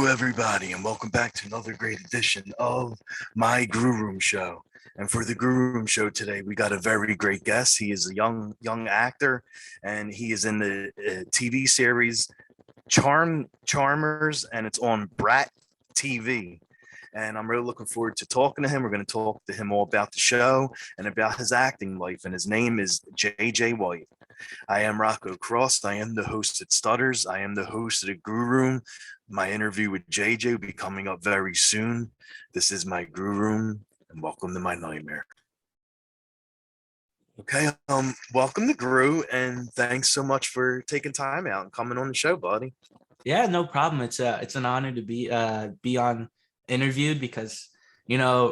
Hello, everybody, and welcome back to another great edition of my Grue Rume Show. And for the Grue Rume Show today, we got a very great guest. He is a young actor, and he is in the TV series Charmers, and it's on Brat TV. And I'm really looking forward to talking to him. We're going to talk to him all about the show and about his acting life. And his name is JJ Whyte. I am Rocco Cross. I am the host at Stutters. I am the host of the Grue Rume. My interview with JJ will be coming up very soon. This is my Grue Rume, and welcome to my nightmare. Okay, welcome to Grue, and thanks so much for taking time out and coming on the show, buddy. Yeah, no problem. It's an honor to be on interviewed because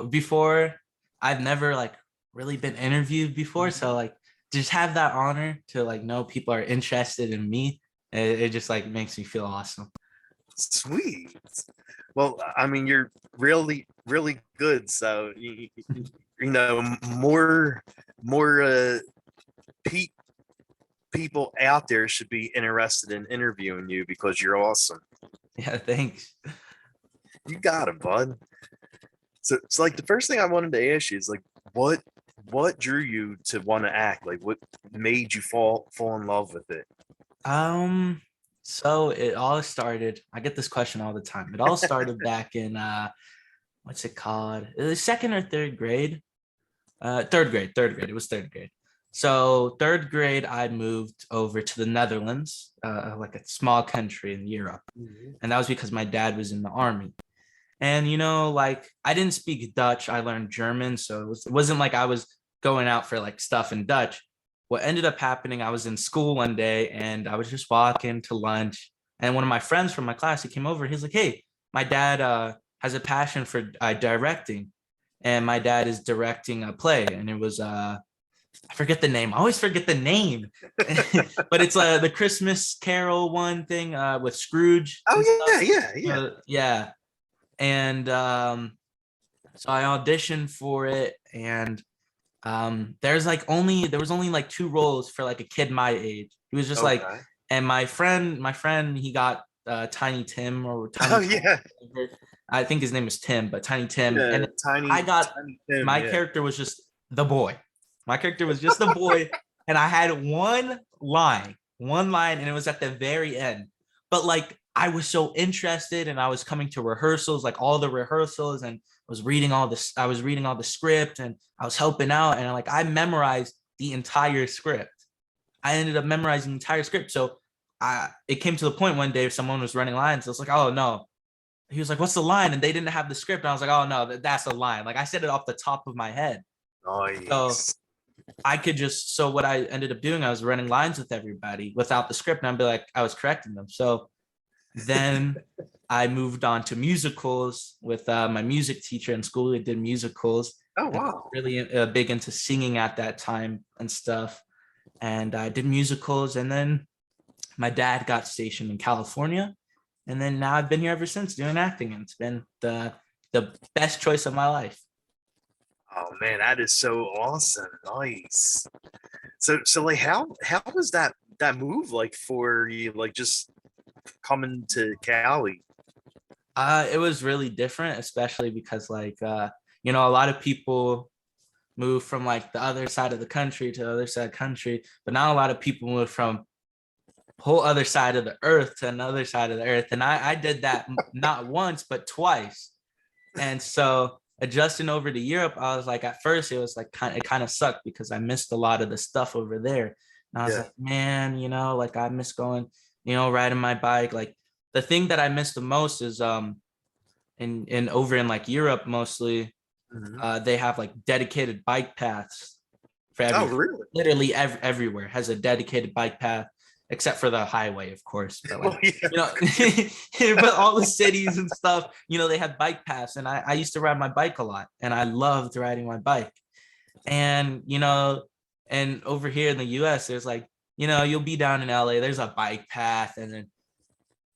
before I've never really been interviewed before, so just have that honor to know people are interested in me. It just makes me feel awesome. Sweet. Well, I mean, you're really good, so more people out there should be interested in interviewing you because you're awesome. Yeah, thanks. You got it, bud. So it's the first thing I wanted to ask you is what drew you to want to act? What made you fall in love with it? So it all started, I get this question all the time. It all started back in what's it called? It was second or third grade. Third grade. It was third grade. So third grade, I moved over to the Netherlands, like a small country in Europe. Mm-hmm. And that was because my dad was in the army. And, I didn't speak Dutch. I learned German. So it wasn't like I was going out for stuff in Dutch. What ended up happening, I was in school one day and I was just walking to lunch. And one of my friends from my class, he came over. He's like, hey, my dad has a passion for directing. And my dad is directing a play. And it was, I forget the name. I always forget the name. But it's the Christmas Carol one thing with Scrooge. Oh, yeah. Yeah. And so I auditioned for it, and there was only 2 roles for a kid my age. He was just Okay. And my friend, he got Tiny Tim or Tiny. Oh, yeah. I think his name is Tim, but Tiny Tim. Yeah, and Tiny Tim, my character was just the boy. My character was just the boy, and I had one line, and it was at the very end. But I was so interested, and I was coming to rehearsals, all the rehearsals, and I was reading all the script, and I was helping out, and I memorized the entire script. I ended up memorizing the entire script. So it came to the point one day someone was running lines. I was like, oh no. He was like, what's the line? And they didn't have the script. And I was like, oh no, that's a line. I said it off the top of my head. Nice. So what I ended up doing, I was running lines with everybody without the script, and I'd be like, I was correcting them. So then I moved on to musicals with my music teacher in school. We did musicals. Oh, wow. Really big into singing at that time and stuff. And I did musicals, and then my dad got stationed in California. And then now I've been here ever since doing acting, and it's been the best choice of my life. Oh man, that is so awesome. Nice. So how was that move for you, just coming to Cali? It was really different, especially because a lot of people move from the other side of the country to the other side of the country, but not a lot of people move from whole other side of the earth to another side of the earth. And I did that not once, but twice. And so adjusting over to Europe, I was at first it was it kind of sucked because I missed a lot of the stuff over there. And I was man, I miss going, riding my bike. The thing that I miss the most is in over in Europe mostly, Mm-hmm. they have dedicated bike paths for everything. Oh, really? Literally everywhere has a dedicated bike path, except for the highway, of course. But but all the cities and stuff, they have bike paths. And I used to ride my bike a lot, and I loved riding my bike. And, and over here in the US, there's you'll be down in LA, there's a bike path, and then,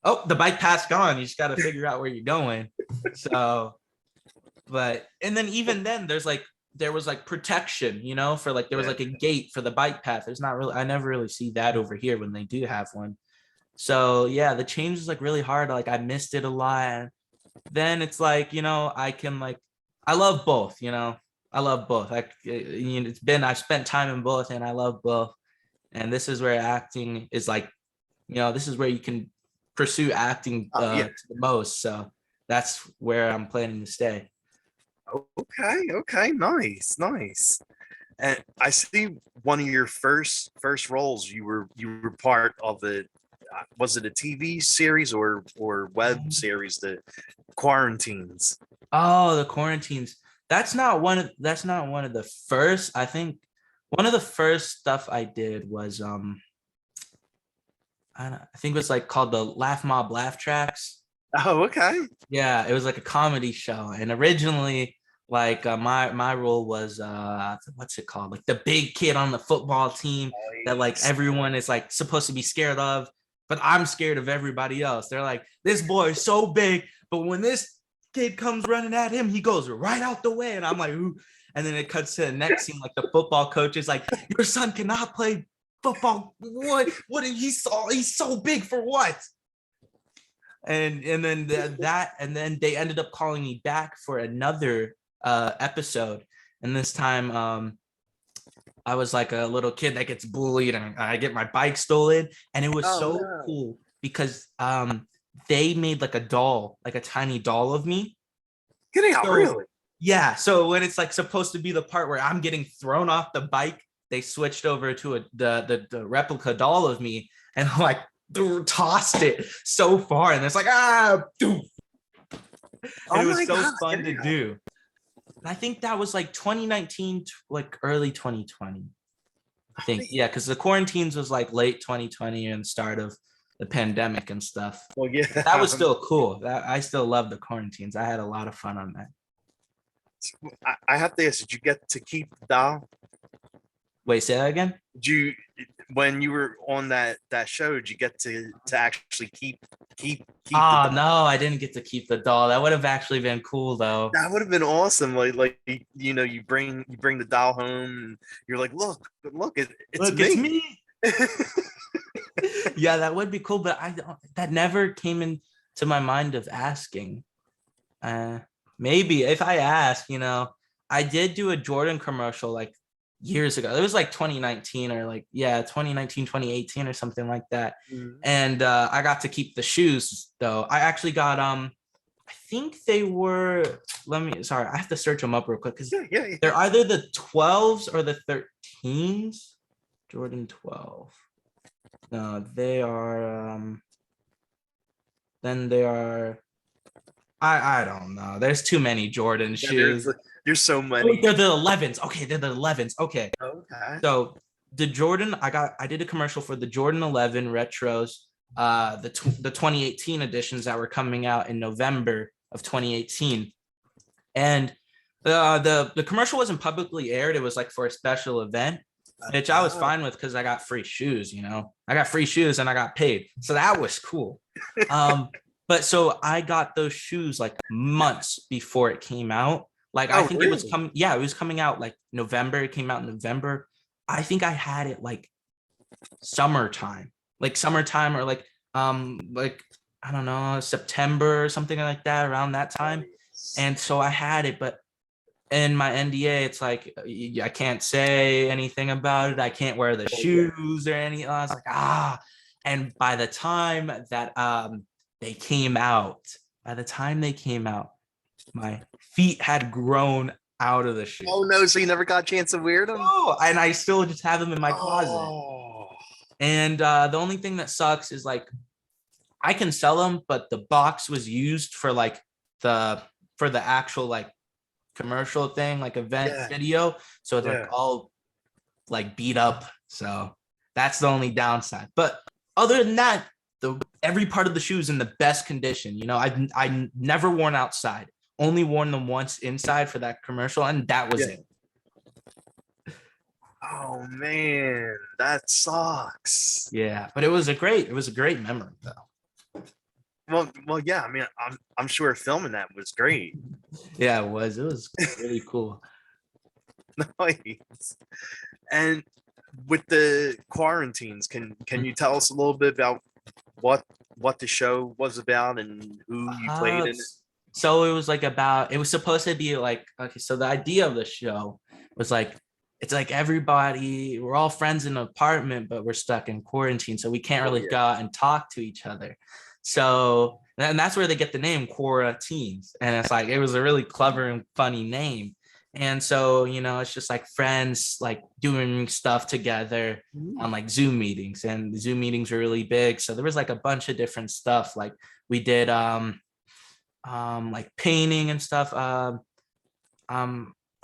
oh, the bike path's gone. You just got to figure out where you're going. So, and then even then there was protection, for there was a gate for the bike path. There's not really, I never really see that over here when they do have one. So yeah, the change was like really hard. Like I missed it a lot. And then it's like, I can like, I love both, I love both. I've spent time in both and I love both. And this is where acting is like, this is where you can pursue acting Yeah. to the most. So that's where I'm planning to stay. Okay, nice. And I see one of your first roles. You were part of it. Was it a TV series or web series? The Quarantines. Oh, the quarantines. That's not one of the first. I think one of the first stuff I did was I think it was like called the Laugh Mob Laugh Tracks. Oh, okay. Yeah, it was like a comedy show, and originally, like my role was what's it called? Like the big kid on the football team that like Nice. everyone is like supposed to be scared of, but I'm scared of everybody else. They're like, this boy is so big, but when this kid comes running at him, he goes right out the way, and I'm like, ooh. And then it cuts to the next scene, like the football coach is like, your son cannot play football. What he's so big for what? And then and then they ended up calling me back for another episode, and this time I was like a little kid that gets bullied and I get my bike stolen, and it was Oh so no. cool because they made like a doll, like a tiny doll of me. Getting out, So really? yeah, so when it's like supposed to be the part where I'm getting thrown off the bike, they switched over to the replica doll of me, and like tossed it so far, and it's like and Oh it was my so God. fun to do. And I think that was like 2019, like early 2020. I think, yeah, because the quarantines was like late 2020 and start of the pandemic and stuff. Well, yeah. That was still cool. That I still love the quarantines. I had a lot of fun on that. I have to ask, did you get to keep the doll? Wait, say that again? Did you, when you were on that show, did you get to actually keep the Oh doll? no, I didn't get to keep the doll. That would have actually been cool though. That would have been awesome. Like you bring the doll home, and you're like, look, it's Look, it's me. me. Yeah, that would be cool, but that never came into my mind of asking. Maybe if I ask, I did do a Jordan commercial like years ago. It was like 2019 or like, yeah, 2019, 2018 or something like that. Mhm. And I got to keep the shoes though. I actually got I think they were, sorry, I have to search them up real quick because Yeah. they're either the 12s or the 13s. Jordan 12. No, they are then they are I don't know. There's too many Jordan Yeah, shoes. there's so Oh, many. they're the 11s. Okay, they're the 11s. Okay. Okay. So the Jordan, I did a commercial for the Jordan 11 retros, the 2018 editions that were coming out in November of 2018. And the commercial wasn't publicly aired. It was like for a special event, which I was fine with because I got free shoes, I got free shoes and I got paid. So that was cool. But so I got those shoes like months before it came out. Like I think it was Really? it was coming out like November. It came out in November. I think I had it like summertime, or like I don't know, September or something like that, around that time. And so I had it, but in my NDA, it's like I can't say anything about it. I can't wear the shoes or anything. I was like, and by the time that by the time they came out, my feet had grown out of the shoe. Oh no, so you never got a chance to wear them? Oh, and I still just have them in my closet. Oh. And the only thing that sucks is like I can sell them, but the box was used for like for the actual like commercial thing, like event video. So it's like all like beat up. So that's the only downside. But other than that, every part of the shoe is in the best condition. I never worn outside, only worn them once inside for that commercial, and that was it. Oh man, that sucks. Yeah, but it was a great memory though. Well, yeah. I mean, I'm sure filming that was great. Yeah, it was really cool. Nice. And with the quarantines, can you tell us a little bit about what the show was about and who you played in it? So it was like it was supposed to be like, okay, so the idea of the show was like, it's like everybody, we're all friends in an apartment, but we're stuck in quarantine. So we can't really go out and talk to each other. So, and that's where they get the name Quora Teams. And it's like, it was a really clever and funny name. And so, it's just like friends, like doing stuff together on like Zoom meetings, and the Zoom meetings were really big. So there was like a bunch of different stuff. Like we did, like painting and stuff. I'm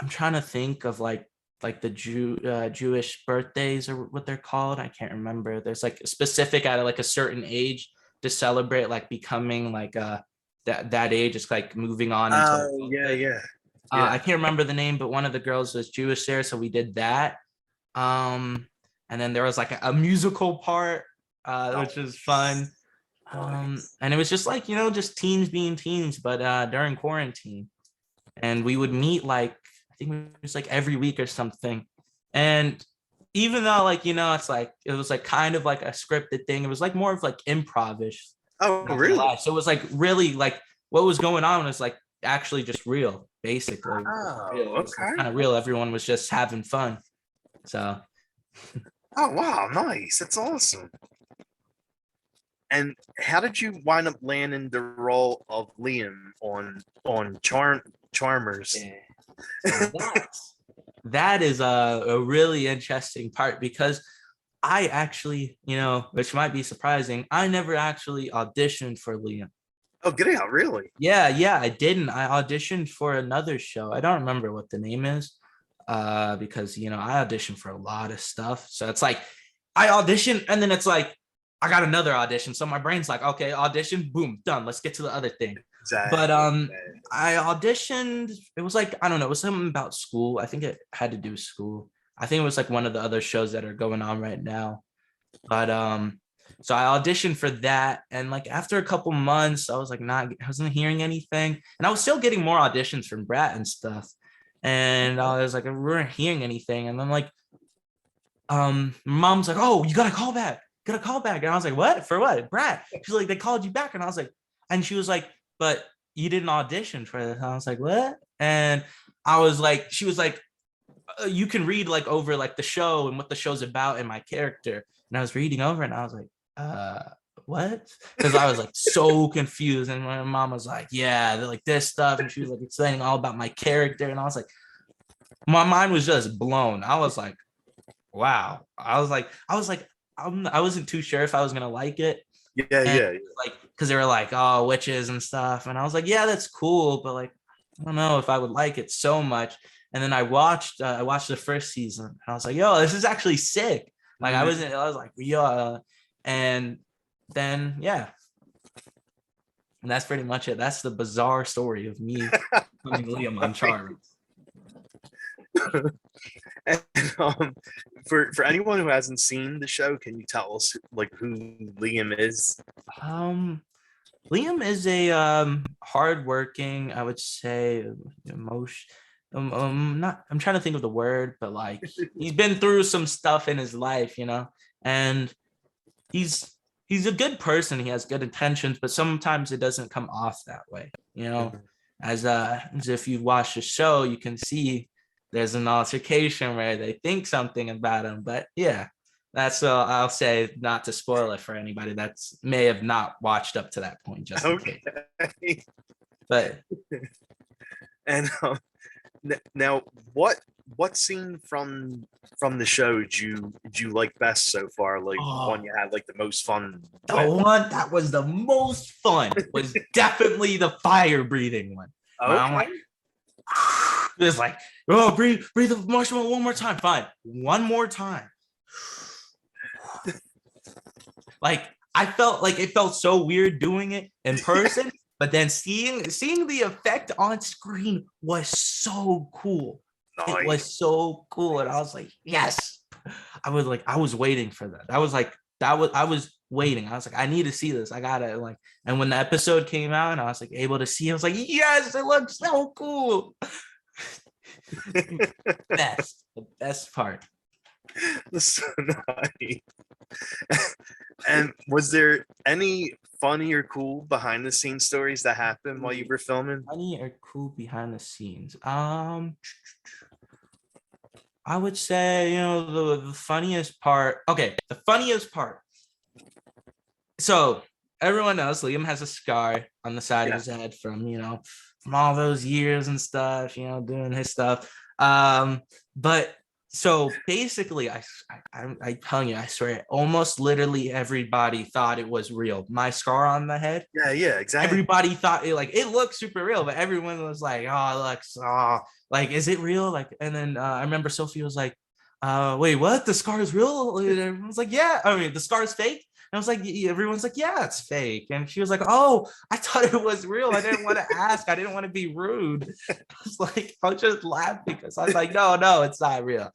trying to think of like the Jewish birthdays or what they're called. I can't remember. There's like specific at like a certain age to celebrate like becoming like that age. It's like moving on into I can't remember the name, but one of the girls was Jewish there, so we did that. And then there was like a musical part, which was fun. And it was just like, just teens being teens, but during quarantine. And we would meet like, I think it was like every week or something. And even though like, it's like, it was like kind of like a scripted thing, it was like more of like improv-ish. Oh, really? So it was like really like what was going on was like actually just real, basically. Oh, It was kind of real. Everyone was just having fun. So. Oh, wow. Nice. That's awesome. And how did you wind up landing the role of Liam on Charmers? Yeah. That is a really interesting part, because I actually, which might be surprising, I never actually auditioned for Liam. Oh, get out, really? Yeah, I didn't. I auditioned for another show. I don't remember what the name is, because, I auditioned for a lot of stuff. So it's like, I auditioned, and then it's like, I got another audition. So my brain's like, okay, audition, boom, done. Let's get to the other thing. Exactly. But I auditioned. It was like, I don't know, it was something about school. I think it had to do with school. I think it was like one of the other shows that are going on right now. But so I auditioned for that, and like after a couple months, I was like I wasn't hearing anything, and I was still getting more auditions from Brat and stuff. And I was like, we weren't hearing anything, and then like, mom's like, oh, you gotta call back. And I was like, what? For what? Brat. She's like, they called you back. And I was like, and she was like, but you didn't audition for this. And I was like, what? And I was like, she was like, you can read like over like the show and what the show's about and my character. And I was reading over and I was like, what? Because I was like so confused. And my mom was like, yeah, they're like this stuff. And she was like explaining all about my character. And I was like, my mind was just blown. I was like, wow. I was like, I wasn't too sure if I was gonna like it. Yeah. Like, because they were like, oh, witches and stuff, and I was like, yeah, that's cool, but like, I don't know if I would like it so much. And then I watched the first season, and I was like, yo, this is actually sick. Like, I was like, yeah, and then and that's pretty much it. That's the bizarre story of me putting Liam on Charmed. And, for anyone who hasn't seen the show, can you tell us like who Liam is? Liam is a hardworking, I would say, not. I'm trying to think of the word, but like he's been through some stuff in his life, and he's a good person. He has good intentions, but sometimes it doesn't come off that way, As if you watch the show, you can see there's an altercation where they think something about him. But yeah, that's I'll say, not to spoil it for anybody that may have not watched up to that point, just in case. But and now what scene from the show did you like best so far? Like one you had like the most fun? The one that was the most fun was definitely the fire breathing one. Okay. I'm like, it's like, oh, breathe the marshmallow one more time. Fine, one more time. Like, I felt like it felt so weird doing it in person, but then seeing the effect on screen was so cool. Nice. It was so cool, and I was like, yes. I was waiting for that. I was waiting. I was like, I need to see this. I gotta like. And when the episode came out, and I was like able to see, I was like, yes, it looks so cool. The best part. That's so nice. And was there any funny or cool behind the scenes stories that happened while you were filming? Funny or cool behind the scenes? I would say, the funniest part. Okay, the funniest part. So everyone knows Liam has a scar on the side of his head from all those years and stuff, doing his stuff. But so basically, I tell you, I swear, almost literally everybody thought it was real. My scar on the head. Yeah, exactly. Everybody thought it looked super real, but everyone was like, "Oh, it looks, like, is it real?" Like, and then I remember Sophie was like, "Wait, what? The scar is real?" And everyone was like, "Yeah." I mean, the scar is fake. And I was like, everyone's like, "Yeah, it's fake." And she was like, "Oh, I thought it was real. I didn't want to ask. I didn't want to be rude." I was like, I was just laughing because I was like, no, it's not real.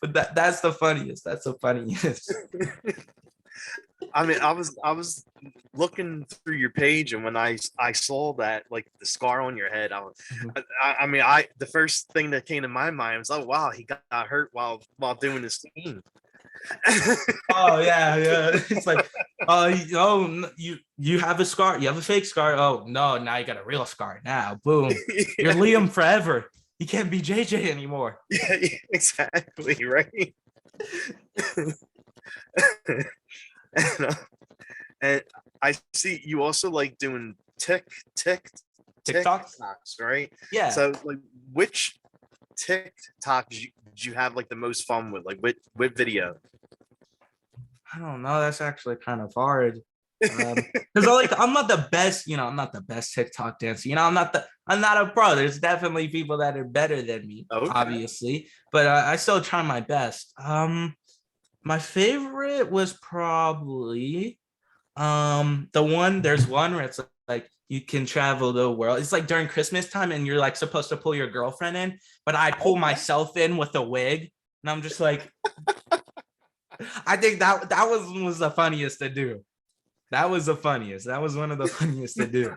But that's the funniest. That's the funniest. I mean, I was looking through your page, and when I saw that, like, the scar on your head, the first thing that came to my mind was, oh wow, he got hurt while doing this scene. Oh yeah. It's like, you have a scar, you have a fake scar. Oh no, now you got a real scar. Now, boom, you're Liam forever. You can't be JJ anymore. Yeah, exactly, right. And I see you also like doing TikToks, right? Yeah. So, like, which TikTok did you have like the most fun with? Like, with video? I don't know. That's actually kind of hard. Because I'm not the best. I'm not the best TikTok dancer. I'm not a pro. There's definitely people that are better than me, obviously. But I still try my best. My favorite was probably there's one where it's like you can travel the world. It's like during Christmas time and you're like supposed to pull your girlfriend in, but I pull myself in with a wig, and I'm just like, I think that was the funniest to do. That was the funniest. That was one of the funniest to do.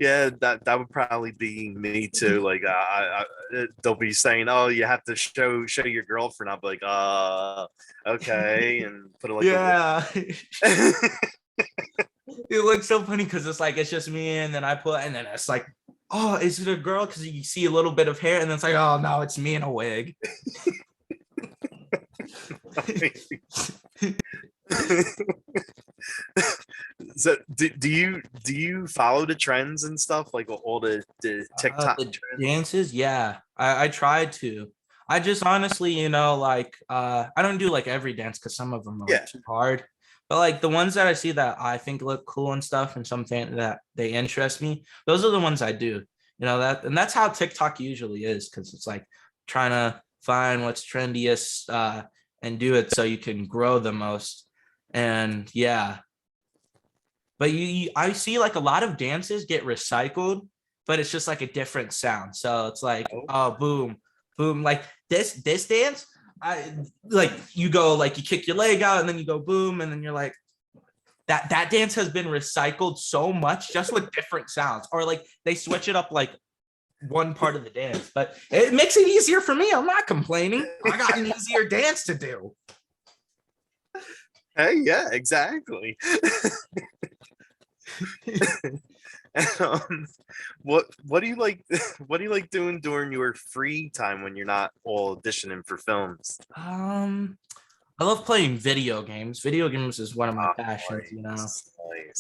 Yeah, that would probably be me too. Like, they'll be saying, "Oh, you have to show your girlfriend." I'll be like, okay," and put it like, yeah. It looks so funny because it's just me, and then I pull, and then it's like, oh, is it a girl? Because you see a little bit of hair, and then it's like, oh no, it's me in a wig. So do you follow the trends and stuff, like all the TikTok the trends? dances? Yeah, I tried to. I just honestly, I don't do like every dance because some of them are too hard. But like the ones that I see that I think look cool and stuff, and something that they interest me, those are the ones I do. And that's how TikTok usually is, because it's like trying to find what's trendiest and do it so you can grow the most. And yeah, but I see like a lot of dances get recycled, but it's just like a different sound. So it's like, oh, boom, boom, like this dance. I like you go like you kick your leg out and then you go boom, and then you're like, that dance has been recycled so much just with different sounds, or like they switch it up like one part of the dance, but it makes it easier for me. I'm not complaining. I got an easier dance to do. Hey, yeah, exactly. What do you like? What do you like doing during your free time when you're not all auditioning for films? I love playing video games. Video games is one of my passions. Nice.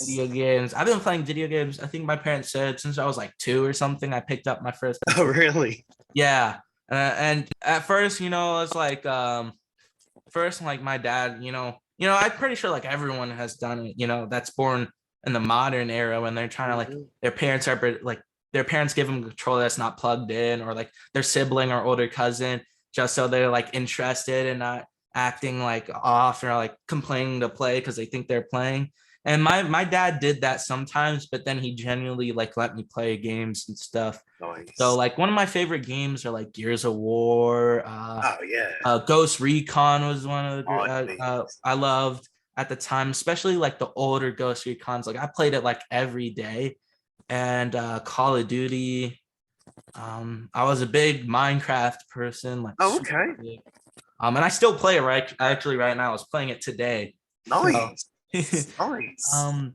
Video games. I've been playing video games. I think my parents said since I was like 2 or something, I picked up my first. Oh, really? Yeah. And at first, it's like, first, like my dad, I'm pretty sure like everyone has done it, that's born in the modern era when they're trying to like, their parents give them control that's not plugged in, or like their sibling or older cousin, just so they're like interested and not acting like off or like complaining to play because they think they're playing. And my dad did that sometimes, but then he genuinely like let me play games and stuff. Nice. So like one of my favorite games are like Gears of War. Ghost Recon was one of the I loved at the time, especially like the older Ghost Recons. Like I played it like every day. And Call of Duty. I was a big Minecraft person, like Oh, super okay. big. And I still play it right now. I was playing it today. So Nice. Nice. um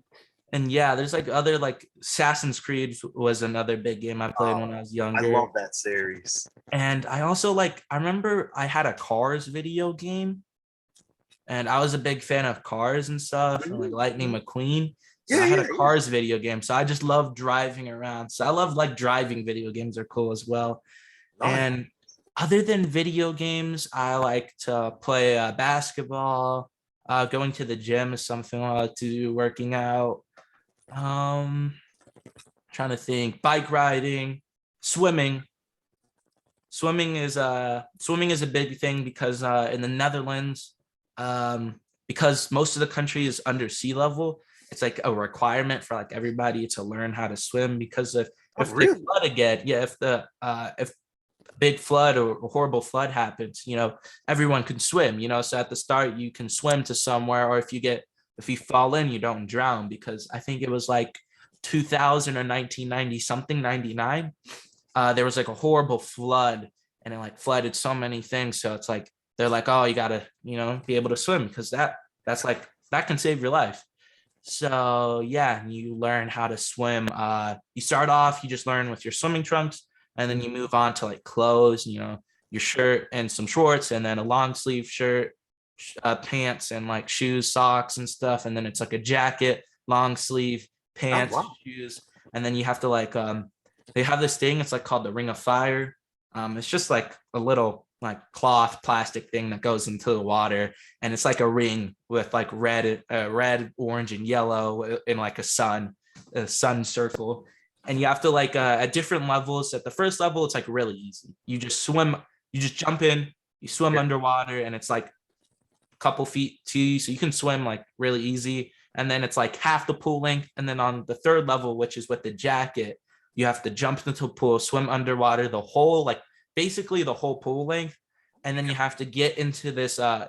and yeah, there's like other like Assassin's Creed was another big game I played when I Oh, was I younger. love that series. And I also like I remember I had a Cars video game and I was a big fan of Cars and stuff and like Lightning Mhm. McQueen. So Yeah, I had yeah, a yeah. Cars video game. So I just love driving around. So I love like driving video games are cool as well. Nice. And other than video games, I like to play basketball. Going to the gym is something I like to do, working out. Um, Trying to think, bike riding, swimming. Swimming is a big thing because in the Netherlands, because most of the country is under sea level, it's like a requirement for like everybody to learn how to swim because Oh, if they really? flood again, yeah, if big flood or a horrible flood happens, everyone can swim, so at the start you can swim to somewhere, or if you fall in, you don't drown, because I think it was like 2000 or 1990 something 99, there was like a horrible flood and it like flooded so many things. So it's like they're like, oh, you gotta, be able to swim because that can save your life. So yeah, you learn how to swim. You start off, you just learn with your swimming trunks, and then you move on to like clothes, your shirt and some shorts, and then a long sleeve shirt, pants, and like shoes, socks, and stuff. And then it's like a jacket, long sleeve, Oh, pants, wow. shoes, and then you have to like they have this thing. It's like called the Ring of Fire. It's just like a little like cloth plastic thing that goes into the water, and it's like a ring with like red, orange, and yellow in like a sun circle. And you have to like at different levels. At the first level, it's like really easy. You just swim, you just jump in, you swim Yeah. underwater, and it's like a couple feet to you, so you can swim like really easy. And then it's like half the pool length. And then on the third level, which is with the jacket, you have to jump into the pool, swim underwater the whole, like basically the whole pool length. And then you have to get into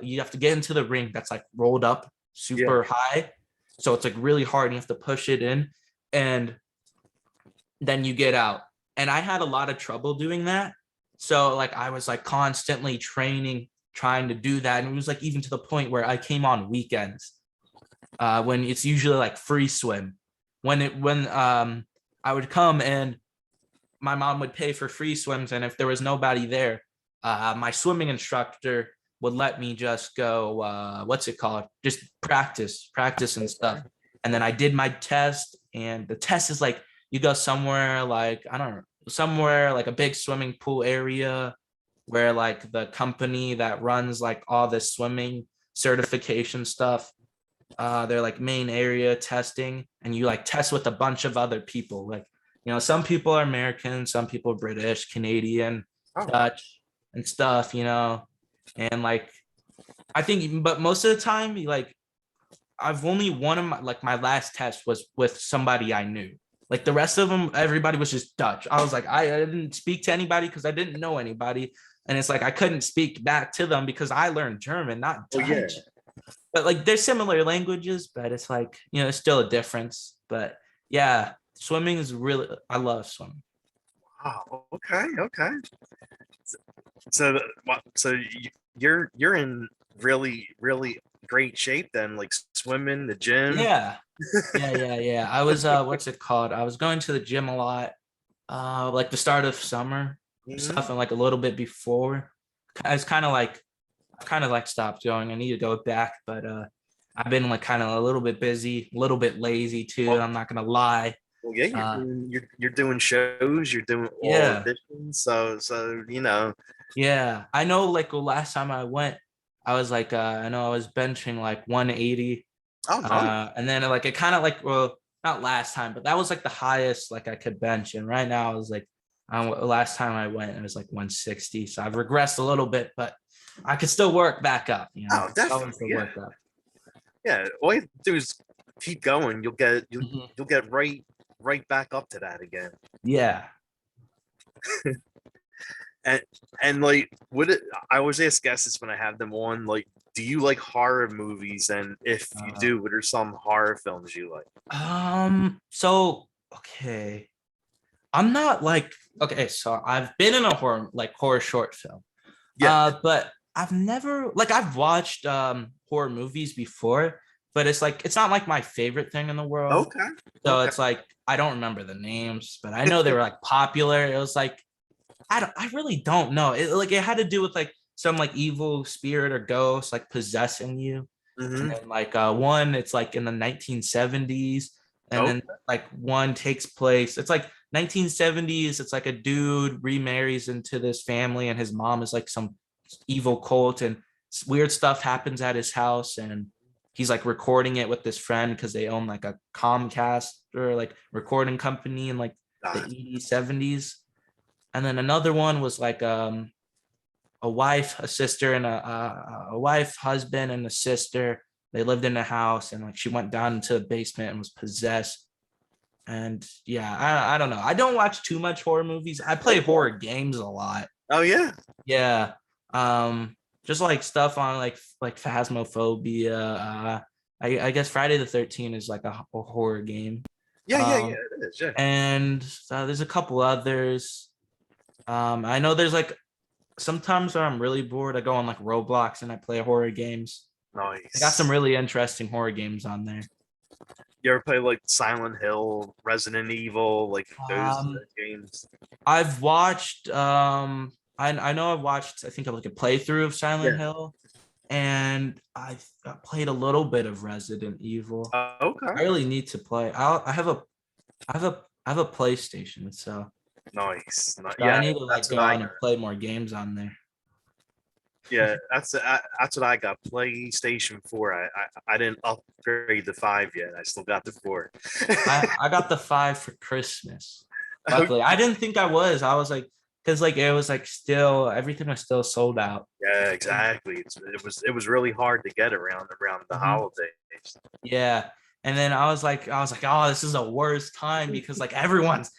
you have to get into the ring that's like rolled up Yeah. super high. So it's like really hard and you have to push it in. And then you get out. And I had a lot of trouble doing that. So like I was like constantly training, trying to do that. And it was like even to the point where I came on weekends, when it's usually like free swim. When I would come and my mom would pay for free swims, and if there was nobody there, my swimming instructor would let me just go. What's it called? Just practice and stuff. And then I did my test, and the test is like you go somewhere like I don't know, somewhere like a big swimming pool area where like the company that runs like all this swimming certification stuff, their like main area testing, and you like test with a bunch of other people. Like, some people are American, some people are British, Canadian, Oh, wow. Dutch, and stuff, and like I think, but most of the time, like I've only one of my last test was with somebody I knew. Like the rest of them, everybody was just Dutch. I was like, I didn't speak to anybody because I didn't know anybody. And it's like I couldn't speak back to them because I learned German, not Oh, yeah. Dutch. But like they're similar languages, but it's like, it's still a difference. But yeah, swimming is really, I love swimming. Wow. Okay. Okay. So, you're in really really great shape then, like swimming, the gym. Yeah. Yeah. I was what's it called? I was going to the gym a lot, like the start of summer Mhm. stuff and like a little bit before. I was kind of like I've kind of like stopped going. I need to go back, but I've been like kind of a little bit busy, a little bit lazy too. Well, I'm not gonna lie. well, yeah, Uh, you're doing shows, you're doing all yeah, auditions, so yeah. I know. Like the last time I went, I was like, I know I was benching like 180, oh, nice. and then like it kind of like, well, not last time, but that was like the highest like I could bench. And right now I was like, last time I went, it was like 160. So I've regressed a little bit, but I could still work back up. Oh, Always definitely, to yeah, work up. yeah. All you have to do is keep going. Mhm. You'll get right back up to that again. Yeah. And like, I always ask guests when I have them on, like, do you like horror movies? And if you Uh, do, what are some horror films you like? so okay. I'm not like, okay, so I've been in a horror short film. Yeah. But I've never like I've watched horror movies before, but it's not like my favorite thing in the world. Okay. So Okay. it's like I don't remember the names, but I know they were like popular. It was like I really don't know. It had to do with like some like evil spirit or ghost like possessing you. And Mm-hmm. then like one, it's like in the 1970s, and Oh, then like one takes place. It's like 1970s. It's like a dude remarries into this family, and his mom is like some evil cult, and weird stuff happens at his house, and he's like recording it with this friend because they own like a Comcast or like recording company in like the God. 80s, 70s. And then another one was like a wife, a sister, and a wife, husband, and a sister. They lived in a house, and like she went down into the basement and was possessed. And yeah, I don't know. I don't watch too much horror movies. I play Okay. horror games a lot. Oh yeah. Yeah. Just like stuff on like Phasmophobia. I guess Friday the 13th is like a horror game. Yeah, yeah, yeah. Um, It is. Yeah. and there's a couple others. I know there's like sometimes when I'm really bored, I go on like Roblox and I play horror games. I got some Nice. really interesting horror games on there. You ever play like Silent Hill, Resident Evil, like those Um, games? I've watched I know I've watched I think like a playthrough of Silent Yeah. Hill, and I played a little bit of Resident Evil. I Okay. really need to play. I have a PlayStation, so Nice. I Yeah, need to like that's what go I on got. and play more games on there. Yeah, that's what I got. PlayStation 4. I didn't upgrade the 5 yet. I still got the 4. I got the 5 for Christmas. Luckily, I didn't think I was. I was like, because like it was like still everything was still sold out. Yeah, exactly. It was really hard to get around the Mhm. holidays. Yeah. And then I was like, oh, this is the worst time because like everyone's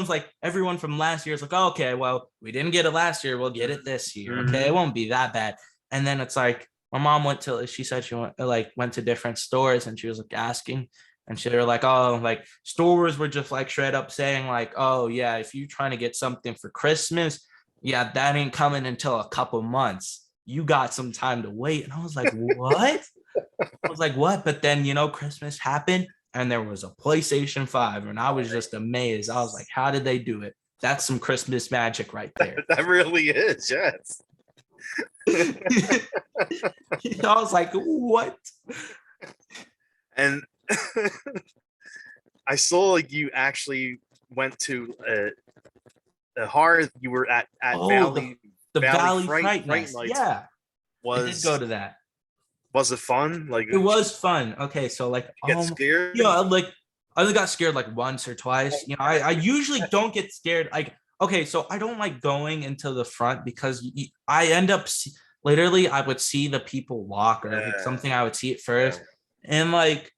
like everyone from last year is like, oh, okay, well, we didn't get it last year, we'll get it this year. Okay, it Mm-hmm. won't be that bad. And then it's like my mom she said she went to different stores and she was like asking, and they were like, oh, like stores were just like straight up saying like, oh yeah, if you're trying to get something for Christmas, yeah, that ain't coming until a couple months. You got some time to wait. And I was like, what? I was like, what? But then, Christmas happened and there was a PlayStation 5, and I was just amazed. I was like, how did they do it? That's some Christmas magic right there. That really is, yes. I was like, what? And I saw like you actually went to a horror. You were at Oh, the Valley Valley Fright Fright Fright Nest. Nights. Yeah, I did go Was to that. was it fun? Like, It did was fun. Okay, so like, you get scared? yeah, like I only got scared like once or twice. I usually don't get scared. Like, okay, so I don't like going into the front because I end up literally I would see the people walk or like Yeah, something. I would see it yeah. first, and like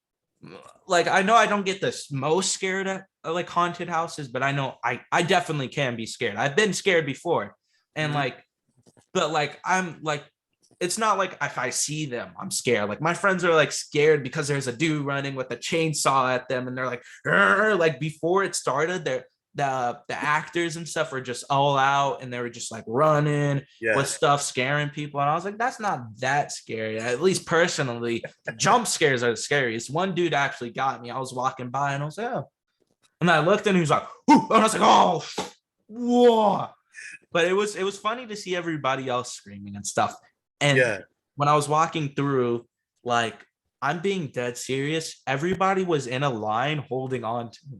I know I don't get the most scared at like haunted houses, but I know I definitely can be scared. I've been scared before, and Mhm. like but like I'm like it's not like if I see them I'm scared. Like my friends are like scared because there's a dude running with a chainsaw at them, and they're like, "Rrr." Like before it started, the actors and stuff were just all out, and they were just like running with Yeah. stuff scaring people, and I was like, that's not that scary. At least personally, jump scares are the scariest. One dude actually got me. I was walking by and I was like, oh, and I looked and he was like, "Ooh," and I was like, oh, whoa. But it was funny to see everybody else screaming and stuff. And Yeah. when I was walking through, like I'm being dead serious, everybody was in a line holding on to me.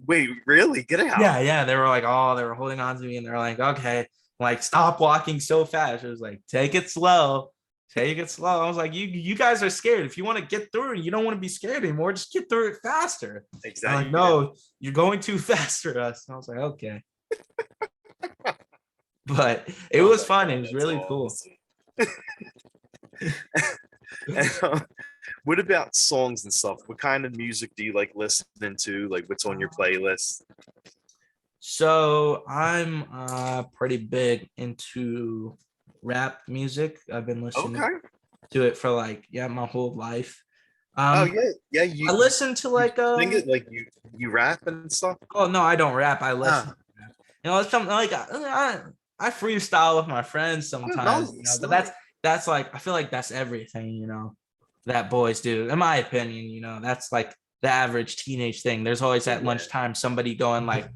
Wait, really? Get out. Yeah, they were like, oh, they were holding on to me, and they're like, okay, like stop walking so fast. It was like, take it slow. Take it slow. I was like, you guys are scared. If you want to get through it, you don't want to be scared anymore. Just get through it faster. They're like, Exactly. Yeah. no, you're going too fast for us. And I was like, okay. But it Oh was my fun. It God, was that's really cool. awesome. And, what about songs and stuff? What kind of music do you like listening to? Like, what's on your playlist? So I'm pretty big into rap music. I've been listening Okay. to it for like my whole life. Oh Um, yeah, yeah. I listen to You like sing it like you rap and stuff. oh no, I don't rap. I listen. Ah, You know, it's something like I freestyle with my friends oh, sometimes, you know, nice, but nice. that's like I feel like that's everything, you know, that boys do. In my opinion, you know, that's like the average teenage thing. There's always at Yeah, lunchtime somebody going like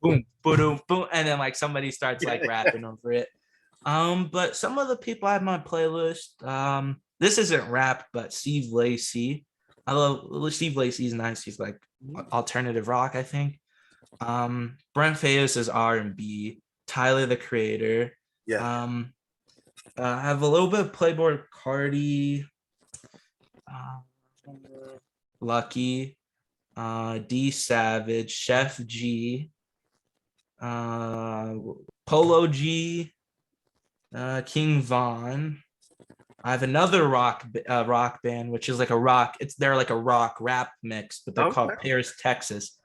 boom, boom, boom, and then like somebody starts like yeah. rapping over it. But some of the people I have on my playlist, this isn't rap, but Steve Lacy. I love Steve Lacy's nice. He's like alternative rock, I think. Brent Fayos is R&B. Tyler the Creator. Yeah. Um, I have a little bit of Playboy Cardi, uh, Lucky, D Savage, Chef G, uh, Polo G, King Von. I have another rock band, which is like a rock. They're like a rock rap mix, but they're called Okay. Paris, Texas.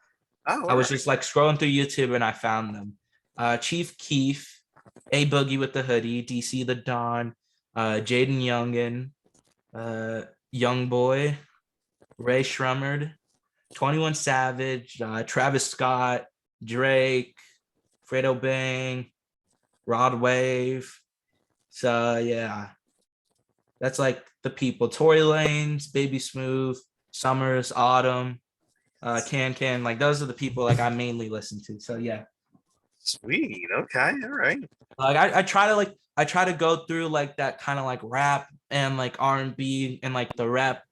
Oh, I all was right. just like scrolling through YouTube and I found them. Chief Keef, A Boogie with the Hoodie, DC the Don, Jaden Youngin, Young Boy, Ray Shremmerd, 21 Savage, Travis Scott, Drake, Fredo Bang, Rod Wave. So yeah, that's like the people. Tory Lanez, Baby Smooth, Summers, Autumn, Can, like those are the people like I mainly listen to. So yeah. Sweet. Okay. All right. Like I try to go through like that kind of like rap and like R&B and like the rap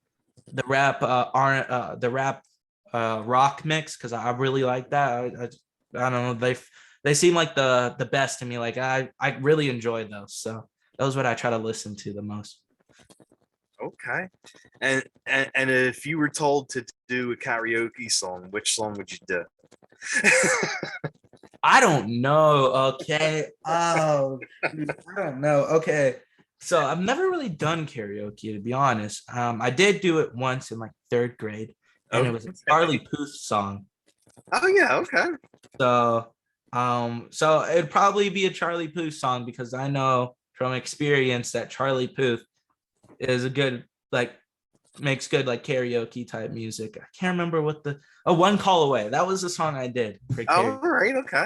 rock mix because I really like that. I don't know, they seem like the best to me. Like I really enjoy those. So that was what I try to listen to the most. Okay. And if you were told to do a karaoke song, which song would you do? I don't know. Okay. Oh, shoot, I don't know. Okay. So I've never really done karaoke to be honest. I did do it once in like third grade, and it Oh, was a Charlie Puth song. oh yeah. Okay. So, so it'd probably be a Charlie Puth song because I know from experience that Charlie Puth is a good like makes good like karaoke type music. I can't remember what the One Call Away. That was the song I did for All karaoke. right. Okay.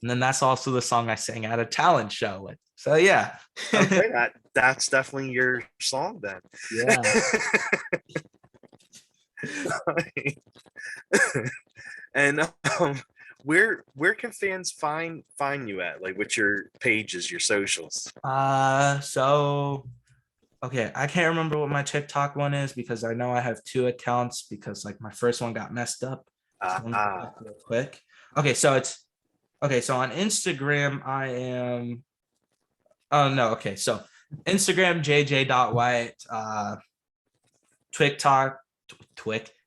And then that's also the song I sang at a talent show with. So yeah. Okay. That's definitely your song then. Yeah. And where can fans find you at? Like, what's your pages, your socials? So okay, I can't remember what my TikTok one is because I know I have two accounts because like my first one got messed up. So let me go Ah, back real quick. Okay, so it's okay. So on Instagram, I am. Oh no. Okay, so Instagram JJ.Whyte, TikTok,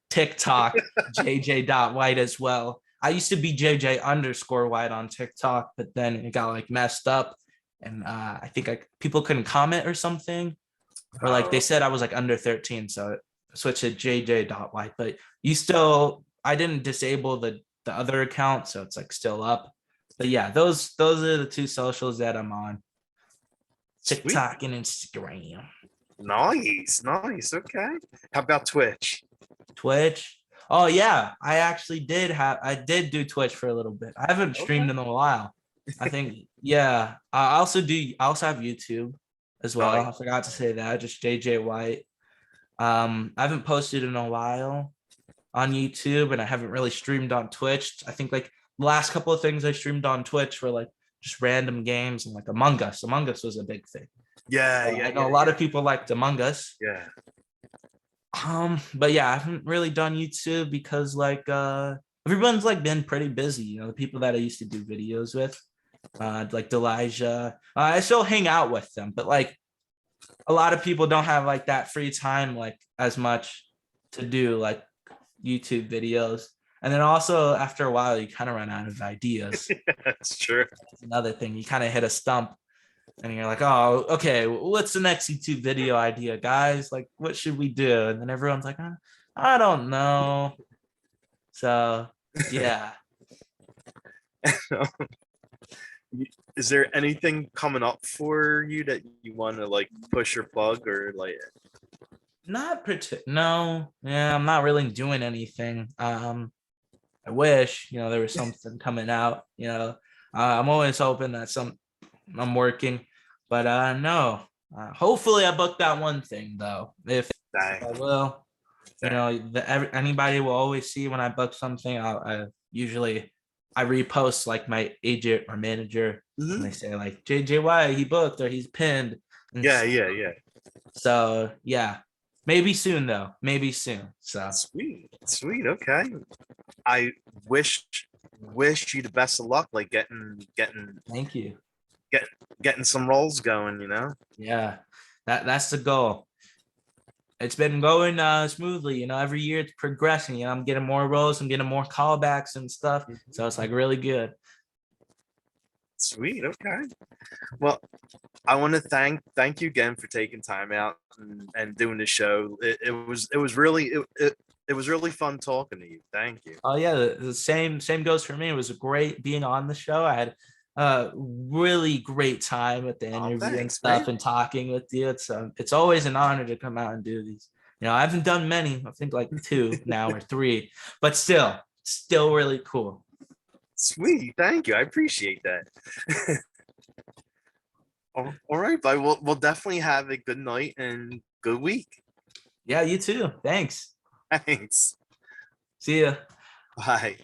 TikTok JJ.Whyte as well. I used to be JJ_White on TikTok, but then it got like messed up, and I think people couldn't comment or something, or like they oh, said I was like under 13, so I switched to JJ.White. But you still, I didn't disable the other account, so it's like still up. But yeah, those are the two socials that I'm on. sweet. TikTok and Instagram. Nice, nice. Okay. How about Twitch? Twitch. Oh yeah, I did do Twitch for a little bit. I haven't Okay. streamed in a while. I think yeah. I also have YouTube as well. Nice. I forgot to say that. Just JJ Whyte. I haven't posted in a while on YouTube, and I haven't really streamed on Twitch. I think like the last couple of things I streamed on Twitch were like just random games and like Among Us. Among Us was a big thing. Yeah, So yeah, I know yeah, a lot yeah, of people liked Among Us. yeah. But yeah, I haven't really done YouTube because like everyone's like been pretty busy, you know, the people that I used to do videos with, like Delijah. I still hang out with them, but like a lot of people don't have like that free time like as much to do like YouTube videos. And then also after a while you kind of run out of ideas. That's true. That's another thing. You kind of hit a stump and you're like, oh, okay, what's the next YouTube video idea, guys? Like, what should we do? And then everyone's like, I don't know. So, yeah. Is there anything coming up for you that you want to like push or plug or like? No, yeah, I'm not really doing anything. I wish, there was something coming out, I'm always hoping that I'm working, but no. Hopefully I booked that one thing though. If Dang, I will, dang. anybody will always see when I book something. I repost like my agent or manager, and Mhm. they say like JJ Whyte he booked or he's pinned, and Yeah, yeah, yeah. so yeah, maybe soon though, maybe soon. So Sweet, sweet. Okay. I wish wish you the best of luck, like thank you. get, getting some rolls going. Yeah, that's the goal. It's been going smoothly. Every year it's progressing. I'm getting more roles, I'm getting more callbacks and stuff. So it's like really good. Sweet. Okay. Well, I want to thank you again for taking time out and doing the show. It was really fun talking to you. Thank you. Oh yeah, the same goes for me. It was great being on the show. I had a really great time at the Oh, interview and thanks, stuff man. and talking with you. It's always an honor to come out and do these. I haven't done many. I think like two now or three, but still really cool. Sweet. Thank you. I appreciate that. All right, but we'll definitely have a good night and good week. Yeah, you too. Thanks. Thanks. See ya. Bye.